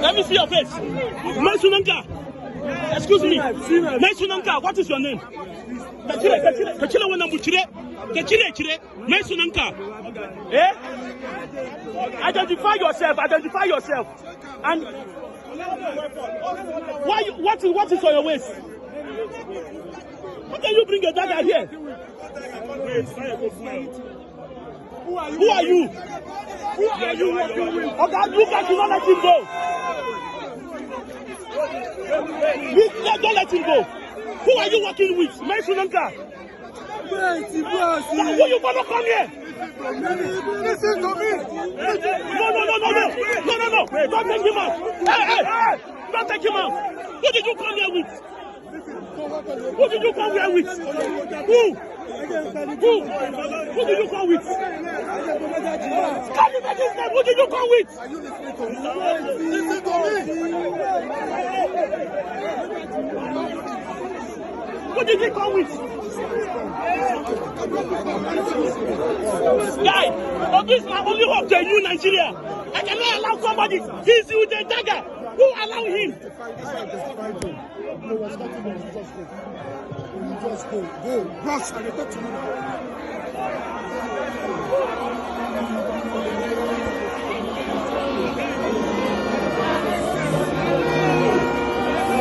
Let me see your face. Mesunanka. Excuse me. Mesunanka, what is your name? Kachile Wanamuchire. Kachire. Mesunanka. Eh? Identify yourself. And what is on your waist? How can you bring a dagger here? Who are you? Okay, look at you, don't let him go. Don't let him go. Who are you working with? Mesunanka. Who you gonna come here? Listen to me. No. Don't take him out. Hey. Don't take him out. Who did you come here with? Who did you come here with? Who did you come with? Can you make his name? Who did you come with? Listen to me. Who did you come with? Guy, this is my only hope to you, Nigeria. I cannot allow somebody. He's with a dagger. Who allow him? Just go. Rush, and talk to me now.